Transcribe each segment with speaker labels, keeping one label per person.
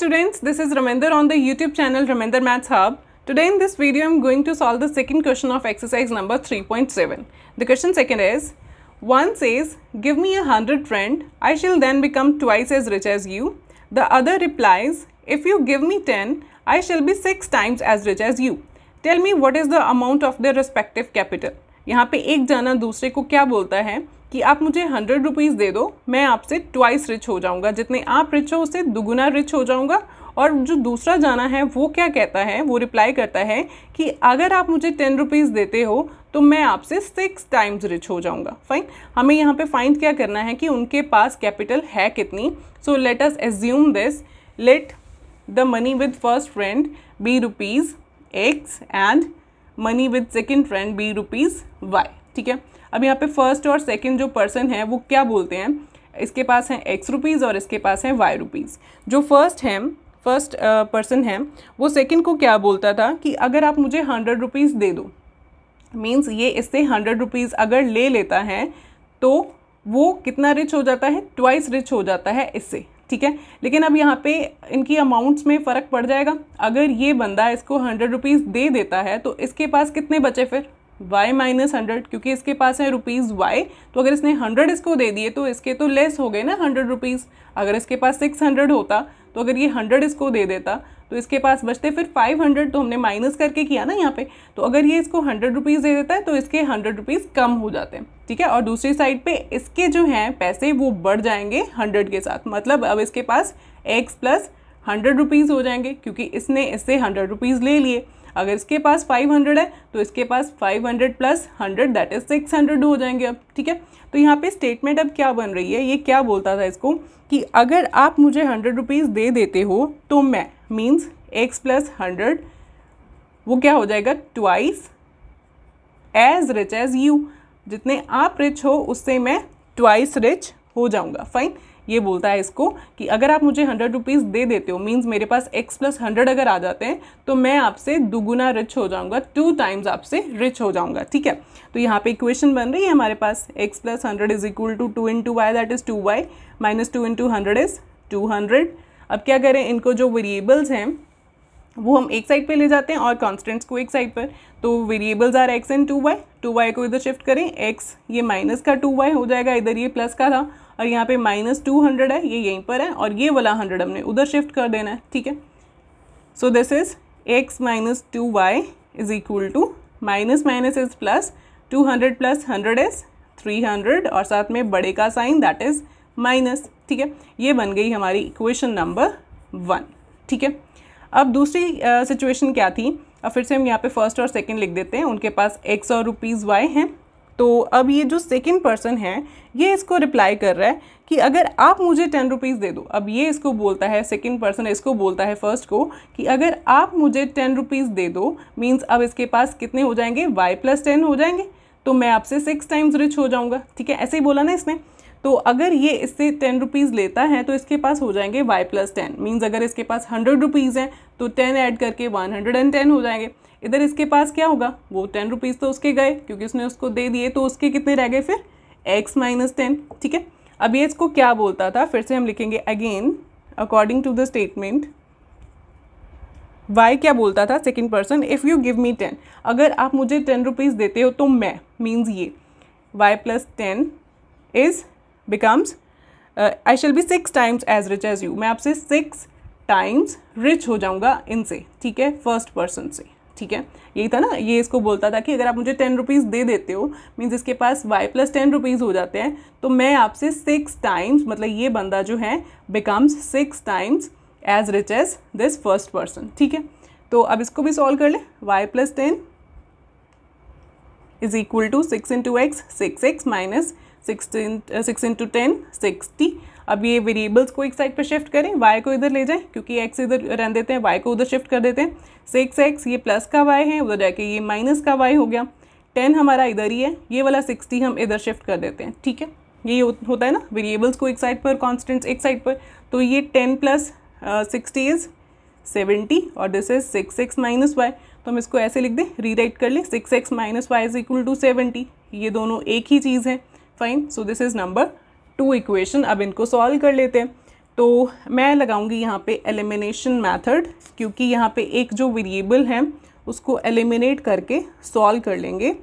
Speaker 1: students, this is Ramender on the YouTube channel Ramender Maths Hub. Today in this video I am going to solve the second question of exercise number 3.7. The question second is, one says, give me 100 friend, I shall then become twice as rich as you. The other replies, if you give me 10, I shall be 6 times as rich as you. Tell me what is the amount of their respective capital. यहाँ पे एक जना दूसरे को क्या बोलता है कि आप मुझे 100 रुपीज़ दे दो, मैं आपसे ट्वाइस रिच हो जाऊंगा, जितने आप रिच हो उससे दुगुना रिच हो जाऊंगा। और जो दूसरा जाना है वो क्या कहता है, वो रिप्लाई करता है कि अगर आप मुझे 10 रुपीज़ देते हो तो मैं आपसे 6 टाइम्स रिच हो जाऊंगा। फाइन, हमें यहाँ पे फाइंड क्या करना है कि उनके पास कैपिटल है कितनी। So let us assume this, let the money with first friend be rupees X and money with second friend be rupees Y. ठीक है, अब यहाँ पे फर्स्ट और सेकंड जो पर्सन है वो क्या बोलते हैं, इसके पास है एक्स रुपीज़ और इसके पास है वाई रुपीज़। जो फर्स्ट पर्सन है वो सेकंड को क्या बोलता था कि अगर आप मुझे 100 रुपीज़ दे दो, मीन्स ये इससे 100 रुपीज़ अगर ले लेता है तो वो कितना रिच हो जाता है, ट्वाइस रिच हो जाता है इससे। ठीक है, लेकिन अब यहाँ पे इनकी अमाउंट्स में फ़र्क पड़ जाएगा। अगर ये बंदा इसको 100 रुपीज़ दे देता है तो इसके पास कितने बचे फिर, y माइनस 100, क्योंकि इसके पास है रुपीज़ y, तो अगर इसने 100 इसको दे दिए तो इसके तो लेस हो गए ना 100 रुपीज़। अगर इसके पास 600 होता तो अगर ये 100 इसको दे देता तो इसके पास बचते फिर 500, तो हमने माइनस करके किया ना यहाँ पे। तो अगर ये इसको 100 रुपीज़ दे देता है तो इसके 100 रुपीज़ कम हो जाते हैं। ठीक है, और दूसरी साइड पे इसके जो हैं पैसे वो बढ़ जाएंगे 100 के साथ, मतलब अब इसके पास x प्लस 100 रुपीज़ हो जाएंगे क्योंकि इसने इससे 100 रुपीज़ ले लिए। अगर इसके पास 500 है तो इसके पास 500 प्लस 100 दैट इज 600 हो जाएंगे अब। ठीक है, तो यहाँ पे स्टेटमेंट अब क्या बन रही है, ये क्या बोलता था इसको कि अगर आप मुझे 100 रुपीज़ दे देते हो तो मैं, मीन्स x प्लस 100 वो क्या हो जाएगा, twice as rich as you, जितने आप रिच हो उससे मैं ट्वाइस रिच हो जाऊँगा। फाइन, ये बोलता है इसको कि अगर आप मुझे 100 रुपीज़ दे देते हो, मीन्स मेरे पास x प्लस 100 अगर आ जाते हैं तो मैं आपसे दुगुना रिच हो जाऊंगा, 2 टाइम्स आपसे रिच हो जाऊंगा। ठीक है, तो यहाँ पे इक्वेशन बन रही है हमारे पास, x plus 100 is equal to 2 into Y that is 2y minus 2 into 100 is 200। अब क्या करें, इनको जो वेरिएबल्स हैं वो हम एक साइड पे ले जाते हैं और कॉन्स्टेंट्स को एक साइड पर। तो variables are x and 2y को इधर शिफ्ट करें, x ये माइनस का 2y हो जाएगा, इधर ये प्लस का था, और यहाँ पे माइनस 200 है, ये यहीं पर है, और ये वाला 100 हमने उधर शिफ्ट कर देना है। ठीक है, so this is x minus 2y is equal to minus minus is plus, 200 plus 100 is 300, और साथ में बड़े का साइन दैट इज माइनस। ठीक है, ये बन गई हमारी इक्वेशन नंबर 1। ठीक है, अब दूसरी सिचुएशन क्या थी, अब फिर से हम यहाँ पे फर्स्ट और सेकंड लिख देते हैं, उनके पास x और रुपीज़ y हैं। तो अब ये जो सेकंड पर्सन है ये इसको रिप्लाई कर रहा है कि अगर आप मुझे 10 रुपीज़ दे दो। अब ये इसको बोलता है, सेकंड पर्सन इसको बोलता है फर्स्ट को कि अगर आप मुझे 10 रुपीज़ दे दो, मीन्स अब इसके पास कितने हो जाएंगे, y प्लस 10 हो जाएंगे, तो मैं आपसे 6 टाइम्स रिच हो जाऊँगा। ठीक है, ऐसे ही बोला ना इसने। तो अगर ये इससे 10 रुपीज़ लेता है तो इसके पास हो जाएंगे y प्लस 10, मीन्स अगर इसके पास 100 रुपीज़ हैं तो 10 ऐड करके 110 हो जाएंगे। इधर इसके पास क्या होगा, वो 10 रुपीज़ तो उसके गए क्योंकि उसने उसको दे दिए, तो उसके कितने रह गए फिर, x माइनस 10। ठीक है, अब ये इसको क्या बोलता था, फिर से हम लिखेंगे again according to the statement. y क्या बोलता था, second person, if you give me 10, अगर आप मुझे 10 रुपीज़ देते हो तो मैं, मीन्स ये y plus 10 is becomes I shall be 6 times as rich as you, मैं आपसे 6 टाइम्स रिच हो जाऊंगा इनसे। ठीक है, फर्स्ट पर्सन से। ठीक है, यही था ना, ये इसको बोलता था कि अगर आप मुझे 10 रुपीज़ दे देते हो, मीन्स इसके पास y प्लस 10 रुपीज़ हो जाते हैं, तो मैं आपसे 6 टाइम्स, मतलब ये बंदा जो है becomes 6 times as rich as this first person. ठीक है, तो अब इसको भी सॉल्व कर ले, y plus 10 is equal to 6 into X 6x minus 6 into 10 60। अब ये वेरिएबल्स को एक साइड पर शिफ्ट करें, y को इधर ले जाएं क्योंकि x इधर रहने देते हैं, y को उधर शिफ्ट कर देते हैं। 6x ये प्लस का y है, उधर जाके ये माइनस का y हो गया। 10 हमारा इधर ही है, ये वाला 60 हम इधर शिफ्ट कर देते हैं। ठीक है, ये होता है ना, वेरिएबल्स को एक साइड पर, कॉन्स्टेंट्स एक साइड पर। तो ये 10 प्लस 60 इज़ 70 और this is 6x minus y, तो हम इसको ऐसे लिख दें, रीराइट कर लें, 6x minus y is equal to 70। ये दोनों एक ही चीज़ है। Fine, so this is number 2 equation. अब इनको सॉल्व कर लेते हैं। तो मैं लगाऊंगी यहाँ पे एलिमिनेशन मेथड, क्योंकि यहाँ पे एक जो वेरिएबल है उसको एलिमिनेट करके सॉल्व कर लेंगे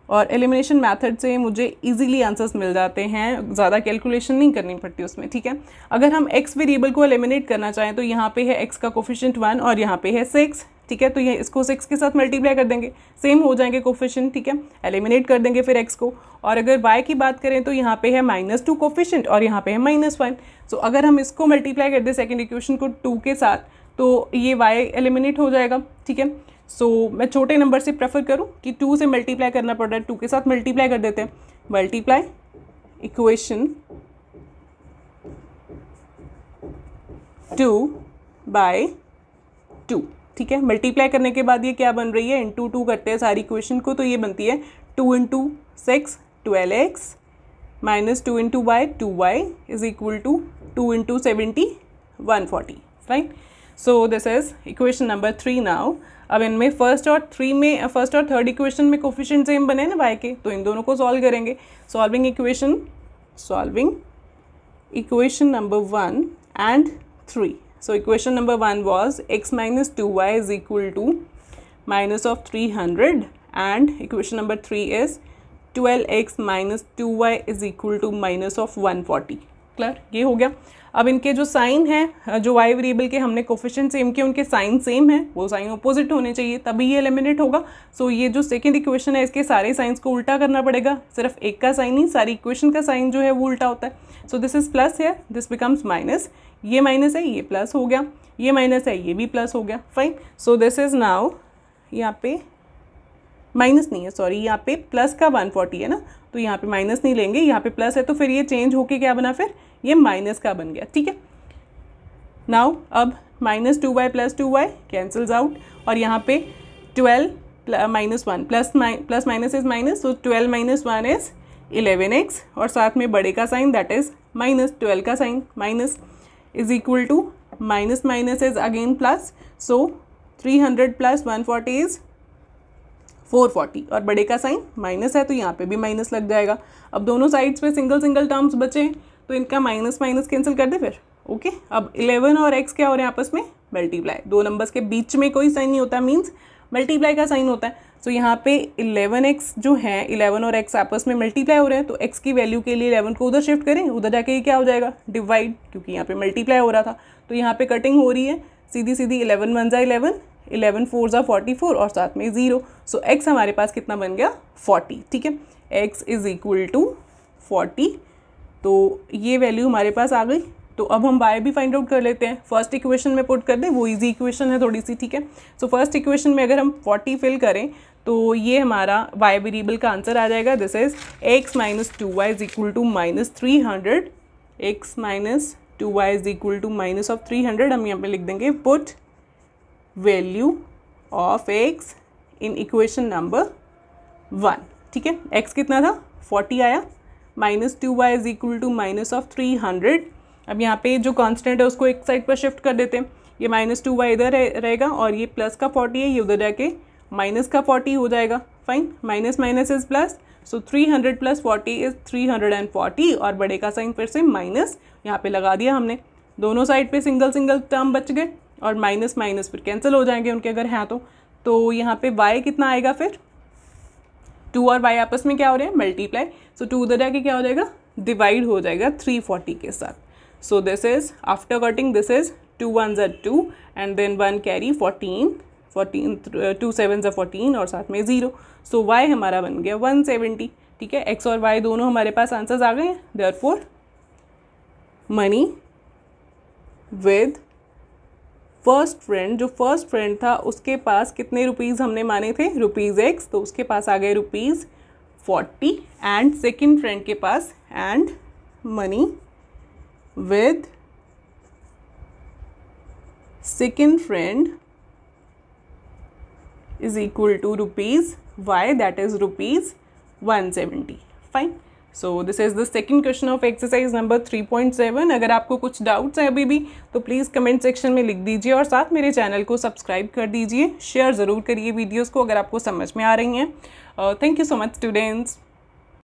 Speaker 1: और एलिमिनेशन मेथड से मुझे इजीली आंसर्स मिल जाते हैं, ज़्यादा कैलकुलेशन नहीं करनी पड़ती उसमें, ठीक है। अगर हम x वेरिएबल को एलिमिनेट करना चाहें तो यहाँ पे है x का कोफिशिएंट 1 और यहाँ पे है 6, ठीक है। तो ये इसको 6 के साथ मल्टीप्लाई कर देंगे, सेम हो जाएंगे कोफिशिएंट, ठीक है। एलिमिनेट कर देंगे फिर x को। और अगर y की बात करें तो यहाँ पे है -2 कोफिशिएंट और यहाँ पे है -1। सो अगर हम इसको मल्टीप्लाई कर दें सेकेंड इक्वेशन को 2 के साथ तो ये y एलिमिनेट हो जाएगा, ठीक है। सो मैं छोटे नंबर से प्रेफर करूँ कि 2 से मल्टीप्लाई करना पड़ रहा है, 2 के साथ मल्टीप्लाई कर देते हैं। मल्टीप्लाई इक्वेशन 2 बाय 2, ठीक है। मल्टीप्लाई करने के बाद ये क्या बन रही है, इंटू 2 करते हैं सारी इक्वेशन को, तो ये बनती है 2 × 6 12x minus 2 × y 2y is equal to 2 × 70 140, fine. So this is equation number 3 now. अब इनमें फर्स्ट और थर्ड इक्वेशन में कोफिशिएंट सेम बने ना y के, तो इन दोनों को सॉल्व करेंगे। Solving equation number 1 and 3. So equation number 1 was x minus 2y is equal to minus of 300 and equation number 3 is 12x minus 2y is equal to minus of 140. Clear, ये हो गया। अब इनके जो साइन है, जो y variable के हमने कोफिशिएंट सेम किए, उनके साइन सेम है, वो साइन अपोजिट होने चाहिए तभी ये एलिमिनेट होगा। सो ये जो सेकंड इक्वेशन है इसके सारे साइंस को उल्टा करना पड़ेगा, सिर्फ एक का साइन नहीं, सारी इक्वेशन का साइन जो है वो उल्टा होता है। सो दिस इज प्लस है, दिस बिकम्स माइनस, ये माइनस है ये प्लस हो गया, ये माइनस है ये भी प्लस हो गया, fine. So this is now, यहाँ पे माइनस नहीं है, सॉरी, यहाँ पे प्लस का 140 है ना, तो यहाँ पे माइनस नहीं लेंगे, यहाँ पे प्लस है तो फिर ये चेंज होके क्या बना, फिर ये माइनस का बन गया, ठीक है। नाउ अब minus 2y plus 2y cancels out और यहाँ पे 12 minus 1 plus minus is minus, so 12 minus 1 is 11x और साथ में बड़े का साइन दैट इज माइनस, 12 का sign minus is equal to minus minus is again plus, so 300 plus 140 is 440 और बड़े का साइन माइनस है तो यहाँ पे भी माइनस लग जाएगा। अब दोनों साइड्स पे सिंगल सिंगल टर्म्स बचे हैं तो इनका माइनस माइनस कैंसिल कर दे फिर, ओके। अब 11 और x क्या हो रहे हैं आपस में, मल्टीप्लाई, दो नंबर्स के बीच में कोई साइन नहीं होता, मीन्स मल्टीप्लाई का साइन होता है। सो यहाँ पे 11x जो है, 11 और x आपस में मल्टीप्लाई हो रहे हैं, तो x की वैल्यू के लिए 11 को उधर शिफ्ट करें, उधर जाके ये क्या हो जाएगा, डिवाइड, क्योंकि यहाँ पे मल्टीप्लाई हो रहा था तो यहाँ पे कटिंग हो रही है, सीधी सीधी 11 1 जा 11, 11 4 जा 44 और साथ में 0। सो x हमारे पास कितना बन गया, 40, ठीक है। x इज इक्वल टू 40, तो ये वैल्यू हमारे पास आ गई। तो अब हम y भी फाइंड आउट कर लेते हैं, फर्स्ट इक्वेशन में पुट कर दें, वो इजी इक्वेशन है थोड़ी सी, ठीक है। सो फर्स्ट इक्वेशन में अगर हम 40 फिल करें तो ये हमारा y वेरिएबल का आंसर आ जाएगा, this is x minus 2y is equal to minus 300, x minus 2y is equal to minus of 300। हम यहाँ पे लिख देंगे put value of x in equation number 1, ठीक है। x कितना था, 40 आया, minus 2y is equal to minus of 300। अब यहाँ पे जो कांस्टेंट है उसको एक साइड पर शिफ्ट कर देते हैं, ये माइनस 2y इधर रहेगा और ये प्लस का 40 है, ये उधर जाके माइनस का 40 हो जाएगा, fine. Minus minus is plus, so 300 plus 40 is 340 और बड़े का साइन फिर से माइनस यहाँ पे लगा दिया हमने, दोनों साइड पे सिंगल सिंगल टर्म बच गए और माइनस माइनस फिर कैंसिल हो जाएंगे उनके अगर हैं तो यहाँ पे y कितना आएगा, फिर 2 और y आपस में क्या हो रहे हैं, मल्टीप्लाई, सो 2 उधर जाके क्या हो जाएगा, डिवाइड हो जाएगा 340 के साथ। So this is after cutting, this is 2 1s are 2 and then 1 carry 14 2 7s are 14 और साथ में 0। सो y हमारा बन गया 170, ठीक है। x और y दोनों हमारे पास आंसर्स आ गए हैं, therefore money with first friend, जो फर्स्ट फ्रेंड था उसके पास कितने रुपीज़ हमने माने थे, ₹x, तो उसके पास आ गए ₹40 एंड सेकेंड फ्रेंड के पास, and money with second friend is equal to ₹y, that is ₹170, fine. So this is the second question of exercise number 3.7। अगर आपको कुछ डाउट्स हैं अभी भी तो प्लीज़ कमेंट सेक्शन में लिख दीजिए और साथ मेरे चैनल को सब्सक्राइब कर दीजिए, शेयर ज़रूर करिए वीडियोस को अगर आपको समझ में आ रही हैं। Thank you so much students.